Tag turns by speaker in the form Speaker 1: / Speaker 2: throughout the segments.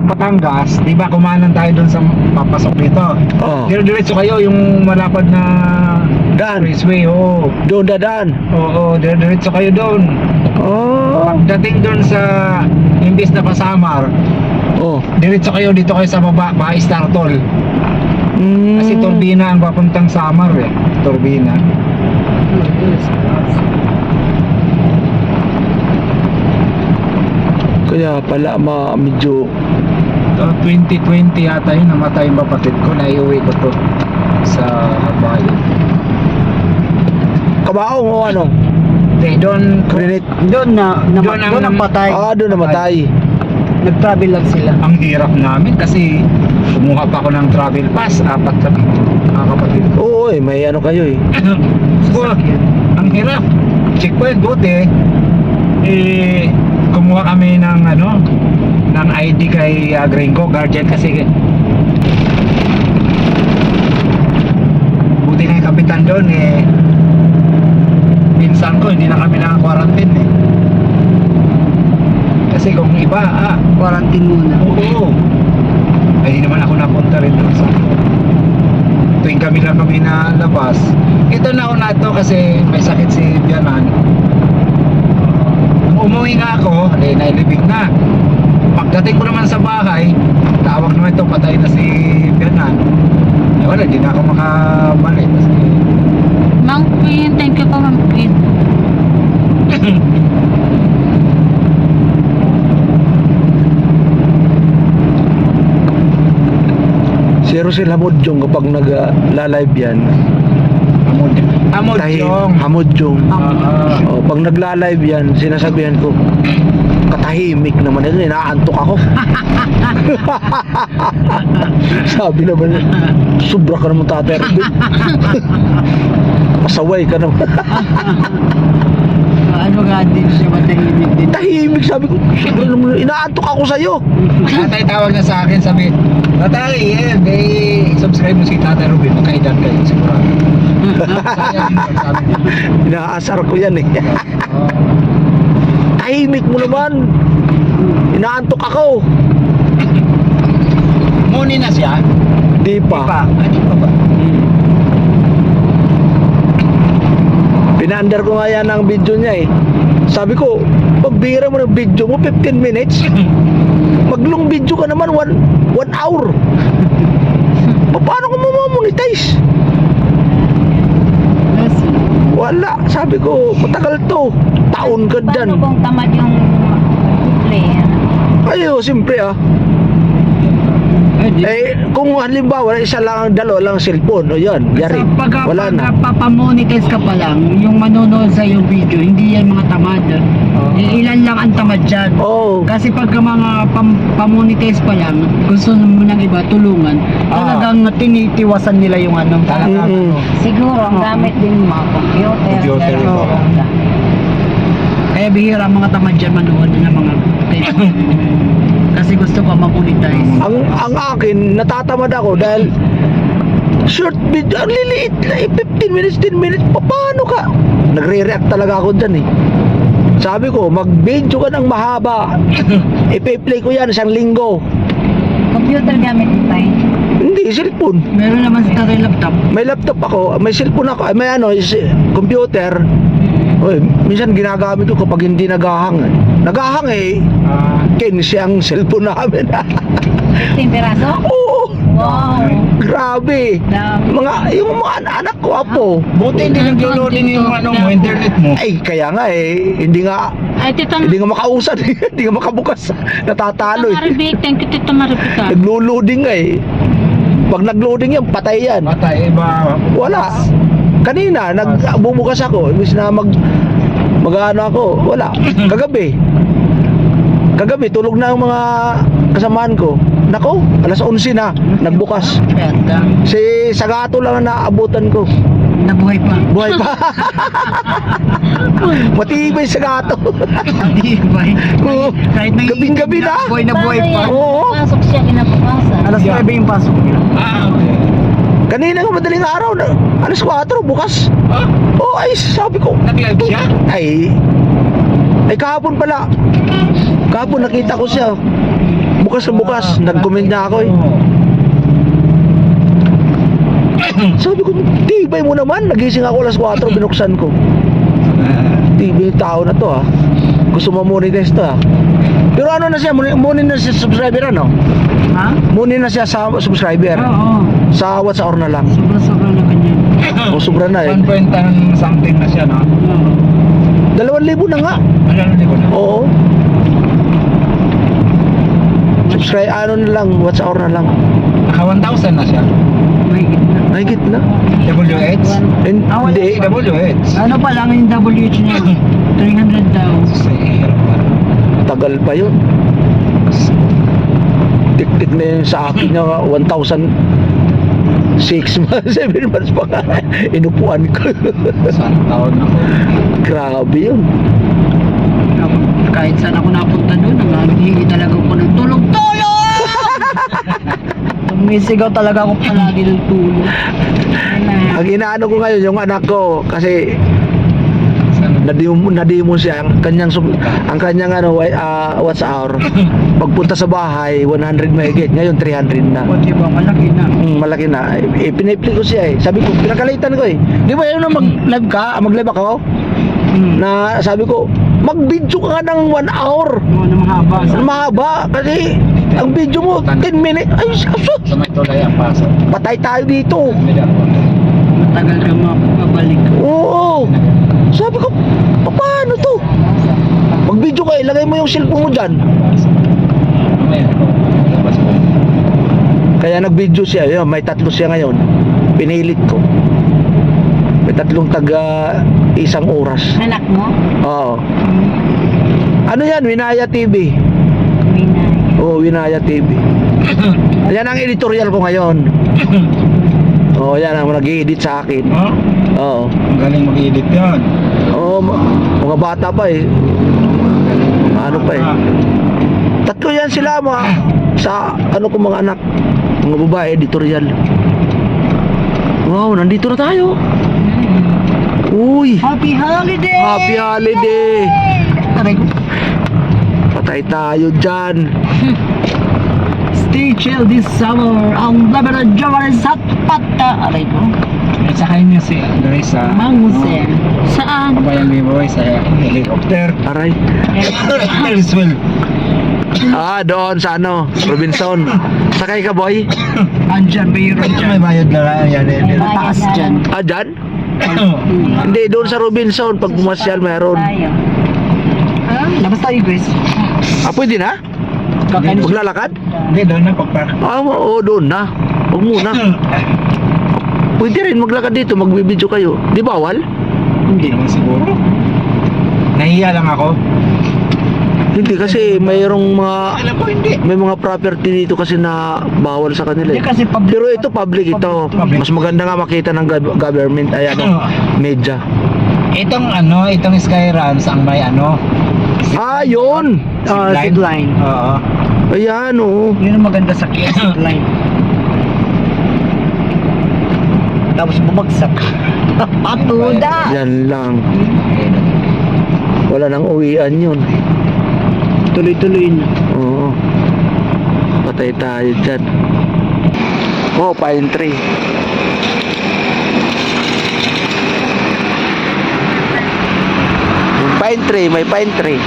Speaker 1: Batangas, di ba kumanan tayo doon sa papasok dito.
Speaker 2: Oh.
Speaker 1: Dire-diretso kayo yung malapad na
Speaker 2: Daan.
Speaker 1: raceway, oo.
Speaker 2: Doon dadaan.
Speaker 1: Oo, dire-diretso kayo doon.
Speaker 2: Oh.
Speaker 1: Pagdating doon sa imbis na Pasamar,
Speaker 2: Oh.
Speaker 1: diretso kayo dito kayo sa baba, Bahay Startol.
Speaker 2: Mm.
Speaker 1: Kasi Turbina ang papuntang Samar eh. Turbina.
Speaker 2: Kaya pala medyo
Speaker 1: 2020 yata yun, namatay yung kapatid ko, naiuwi ko to sa bayan.
Speaker 2: kabaong o ano?
Speaker 1: Hindi, doon
Speaker 2: Grenade.
Speaker 3: Doon
Speaker 1: Doon ang
Speaker 3: patay.
Speaker 2: Doon namatay.
Speaker 3: Nag-travel lang sila.
Speaker 1: ang hirap namin kasi kumuha pa ako ng travel pass, 4 kami, mga kapatid ko.
Speaker 2: Oo may ano kayo eh.
Speaker 1: Ang hirap. Checkpoint, buti. Kumuha kami ng ng ID kay Gringo, guardian kasi. Buti na yung kapitan doon pinsan ko, hindi na kami naka-quarantine Kasi kung iba,
Speaker 3: Quarantine muna.
Speaker 1: oo. Ay, di naman ako napunta rin doon sa tuwing kami nalabas. Ito na to kasi may sakit si Bianan. Nung umuwi nga ako, nailibing na. Pagdating ko naman sa bahay, tawag naman ito, patay na si Bianan. Wala, di na ako makabalik kasi
Speaker 4: Mang Queen, thank you po Mang Queen.
Speaker 2: Zero sila Hamodyong kapag nag-live yan.
Speaker 1: Amod yung
Speaker 2: Hamodyong.
Speaker 1: Ah,
Speaker 2: Pag nagla-live yan, sinasabihan ko, katahimik naman ito, inaantok ako. Sabi naman, sobra ka naman Tatay Robin. Pasaway ka naman.
Speaker 3: Ano nga din siya, matahimik din.
Speaker 2: Tahimik, sabi ko, sobra naman, inaantok ako sa'yo.
Speaker 1: Tatay tawag na sa akin, sabi, Tatay, may subscribe mo si Tatay Ruben, magkaedad kayo, sigurado. Sayang yun, sabi niya.
Speaker 2: Inaasar ko yan eh. Tahimik mo naman. Inaantok ako.
Speaker 1: Muni na siya?
Speaker 2: Di pa.
Speaker 1: Di pa ba?
Speaker 2: Pinaandar ko nga yan ang video niya eh. Sabi ko, pagbira mo ng video mo 15 minutes. Maglong video ka naman 1 hour. Paano ko mamamonetize? Wala, sabi ko, matagal to. Taon ka dyan.
Speaker 4: Paano kung tamad yung play?
Speaker 2: Ayo, siyempre ah. Kung halimbawa, isa lang, dalawa lang cellphone, o yan, yari. Wala na.
Speaker 3: Papamonetize ka pa lang, yung manonood sa yung video, hindi yan mga tamad. Ilan lang ang tamad dyan.
Speaker 2: Oo.
Speaker 3: Kasi pagka mga pamonetize pa lang, gusto mo ng iba tulungan, talagang tinitiwasan nila yung ano.
Speaker 1: Talaga.
Speaker 4: Siguro, ang gamit din yung mga computer.
Speaker 1: Computer,
Speaker 4: ganun.
Speaker 1: oo.
Speaker 3: Kaya bihira ang mga tamad dyan manood ng mga kasi gusto ko mamonetize.
Speaker 2: Ang akin, natatamad ako dahil short video, ang liliit na 15 minutes, 10 minutes, paano ka? Nagre-react talaga ako dyan eh. Sabi ko, mag-video ka ng mahaba. Ipe-play ko yan isang linggo.
Speaker 4: Computer gamit mo tayo.
Speaker 2: Hindi, cellphone.
Speaker 3: Meron naman sa tayo laptop.
Speaker 2: May laptop ako, may cellphone ako, may computer. Oy, minsan ginagamit ko kapag hindi nagahang. Nagahang eh. Kensi ang cellphone namin.
Speaker 4: 15 piraso?
Speaker 2: Oo,
Speaker 4: Wow.
Speaker 2: grabe. Yung mga anak ko, apo.
Speaker 1: Buti hindi nag-loading yung internet mo.
Speaker 2: Ay, kaya nga eh, hindi nga
Speaker 4: Tito
Speaker 2: makausad, hindi nga makabukas. Natatalo eh.
Speaker 4: Maribik, thank you Tito Maribik.
Speaker 2: Naglo-loading nga eh. Pag nag-loading yan, patay yan.
Speaker 1: Patay, iba.
Speaker 2: Wala. Kanina, nagbubukas ako, imbis na mag-ano ako, wala. Kagabi, tulog na ang mga kasamahan ko. Nako, alas 11 na, nagbukas. Si Sagato lang ang naabutan ko.
Speaker 3: Nabuhay pa.
Speaker 2: Buhay pa. Matibay Sagato.
Speaker 3: Matibay.
Speaker 2: Oo.
Speaker 3: Kahit may
Speaker 2: Gabing-gabi na.
Speaker 3: Buhay na buhay pa.
Speaker 2: Oo.
Speaker 4: Pasok siya kinabukasan.
Speaker 3: Alas 9 yung pasok niya.
Speaker 1: Okay.
Speaker 2: Kanina nga madaling araw, alas 4, bukas. Oh, ay, sabi ko.
Speaker 1: Nag-live siya?
Speaker 2: Ay kahapon pala. Kahapon nakita ko siya. bukas na bukas. Nag-comment niya ako eh. Sabi ko, tibay mo naman. Nagising ako alas 4, binuksan ko. Tibay yung tao na to ah. Gusto mo monetize to ah. Pero ano na siya, muni na siya subscriber ano?
Speaker 3: Ha?
Speaker 2: Muni na siya sa subscriber.
Speaker 3: Oo.
Speaker 2: Sa WhatsApp na lang.
Speaker 3: Sobra-sobra na kanya.
Speaker 2: O sobra na eh.
Speaker 1: 1 point something na siya, no?
Speaker 3: Oo.
Speaker 2: 2,000 na nga.
Speaker 1: Ano ko na?
Speaker 2: Oo. Subscribe, ano na lang, WhatsApp na lang.
Speaker 1: Naka 1,000 na siya.
Speaker 3: May gitna.
Speaker 2: Nahigit na.
Speaker 1: WH?
Speaker 2: Hindi.
Speaker 1: WH.
Speaker 3: Ano pa lang yung WH niya? 300 daw.
Speaker 1: Sa hirap pa.
Speaker 2: Tagal pa yun. Tik-tik na yun sa akin niya 1,000 6 months, 7 months pa nga. Inupuan ko.
Speaker 1: Saan taon ako?
Speaker 2: Grabe yun.
Speaker 3: Kahit saan ako napunta doon, nanghihingi talaga ako ng tulong-tulong! Tumisigaw talaga ako palagi ng tulong.
Speaker 2: Ang inaano ko ngayon, yung anak ko, kasi
Speaker 1: Saan?
Speaker 2: nadimo siya ang kanyang ano WhatsApp pagpunta sa bahay 100 megabit ngayon 300 na.
Speaker 3: Pati ba, malaki na.
Speaker 2: Malaki na. Pinipli ko siya eh. Sabi ko, pinakalitan ko eh. Di ba yun na mag-live ka? Mag-live ako? Na sabi ko, mag-video ka nga ng 1 hour.
Speaker 3: Oo, na mahaba.
Speaker 2: Mahaba. Kasi ang video mo 10 minutes. Ay, aso.
Speaker 1: Sa may tulay ang pasok.
Speaker 2: Patay tayo dito.
Speaker 3: Matagal ka mapabalik.
Speaker 2: Oo. Sabi ko, paano to? Mag-video ka, ilagay mo yung cellphone mo dyan. Kaya nag-video siya, yun, may 3 siya ngayon. Pinilit ko. May 3 taga 1 oras.
Speaker 4: Anak mo?
Speaker 2: Oo. Ano yan? Winaya TV.
Speaker 4: Minay.
Speaker 2: Oo, Winaya TV. Yan ang editorial ko ngayon. Oo, yan ang nag-i-edit sa akin.
Speaker 1: Oh?
Speaker 2: Oo.
Speaker 1: Ang galing mag-edit yun.
Speaker 2: Oo, mga bata pa eh. Ano pa eh. 3 yan sila mga sa ano ko mga anak. Mga babae, editorial. Wow, nandito na tayo. Uy,
Speaker 3: Happy holiday!
Speaker 2: happy holiday.
Speaker 3: Aray ko.
Speaker 2: Patay tayo dyan.
Speaker 3: Stay chill this summer. Ang labi na Jamaris at pata. Aray ko.
Speaker 1: At saka niyo si Andres sa
Speaker 3: Manguse.
Speaker 4: Saan?
Speaker 1: Kabayan B-Boy sa helicopter.
Speaker 2: Aray.
Speaker 1: Well,
Speaker 2: Doon sa ano, Robinson. Sakay ka, boy?
Speaker 3: Andyan, mayroon
Speaker 1: may
Speaker 3: dyan.
Speaker 1: bayad na lang yan.
Speaker 3: Taas dyan.
Speaker 2: Dyan? Hindi, doon sa Robinson. Pag pumasyal, meron.
Speaker 4: Tayo.
Speaker 3: Labas tayo, Grace.
Speaker 2: Pwede na?
Speaker 3: Kakain
Speaker 2: Maglalakad?
Speaker 1: Hindi, doon na pagpark.
Speaker 2: Oo, doon na. Huwag muna. Pwede rin maglakad dito, magbibideo kayo. Di bawal?
Speaker 1: Hindi naman siguro. Nahiya lang ako.
Speaker 2: Hindi kasi mayroong mga
Speaker 1: Alam ko hindi.
Speaker 2: may mga property dito kasi na bawal sa kanila
Speaker 3: Hindi
Speaker 2: eh.
Speaker 3: kasi public.
Speaker 2: Pero ito public ito.
Speaker 1: Public.
Speaker 2: Mas maganda nga makita ng government ayan media.
Speaker 1: Itong Skyruns ang may
Speaker 2: Yun.
Speaker 3: Zip line.
Speaker 1: Oo.
Speaker 2: Ayan oh.
Speaker 3: Yun ang maganda sa zip line. Tapos bumagsak. Patuda!
Speaker 2: Yan lang. Wala nang uwian yun.
Speaker 3: Tuloy-tuloy na.
Speaker 2: Oo. Patay tayo dyan. Oh, pine tree. Yung pine tree, may pine tree.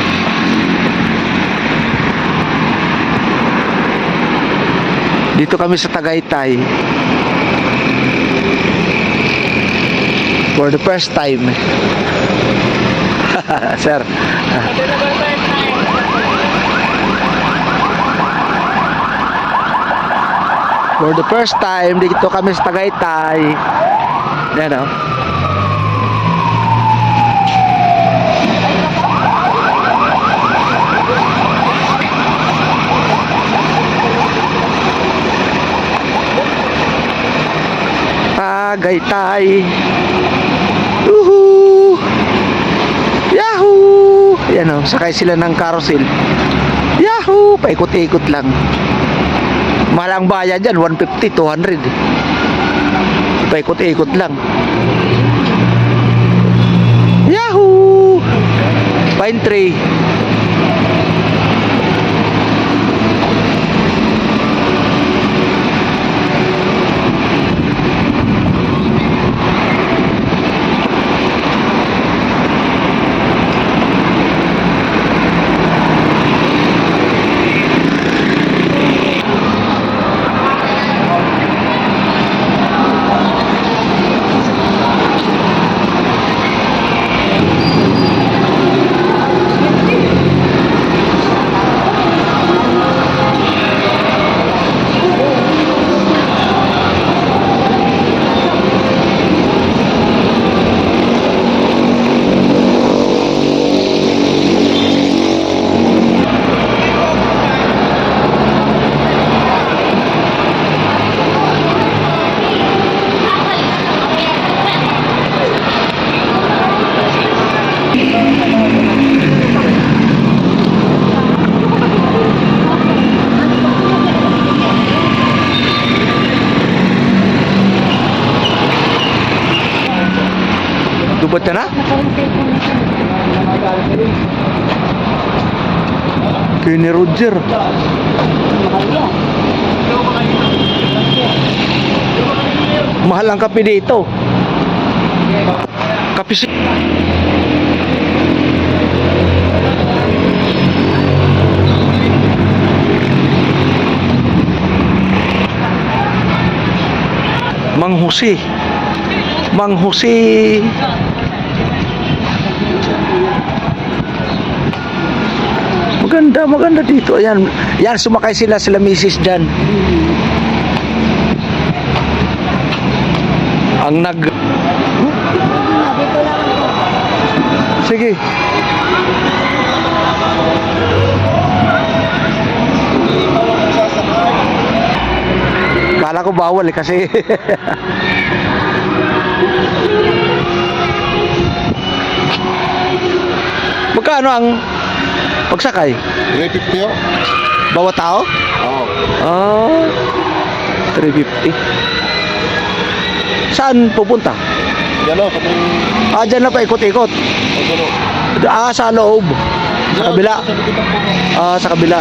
Speaker 2: Dito kami sa Tagaytay. For the first time. Sir. For the first time, dito kami sa Tagaytay. Yan o. Tagaytay. Woohoo! Yahoo! Yan o, sakay sila ng carousel. Yahoo! Paikot-ikot lang. Mahal ang bayad dyan, 150, 200. Paikot-ikot lang. Yahoo! Pine tree. Lubot ka na? Kini Roger. Mahal ang kape dito. Kape si... Mang Jose. Mang Jose. Maganda, maganda dito. Ayan, yan, sumakay sila misis dyan. Ang nag... Sige. Kala ko bawal eh kasi magkano ang pagsakay?
Speaker 5: 350 yun.
Speaker 2: Bawat tao?
Speaker 5: Oo.
Speaker 2: Ah, 350. Saan pupunta?
Speaker 5: Yan o, sa may...
Speaker 2: Ah, dyan na pa ikot-ikot.
Speaker 5: Pagano.
Speaker 2: Ah, sa loob. Sa kabila.
Speaker 5: Sa likod ng puno.
Speaker 2: Ah, sa kabila.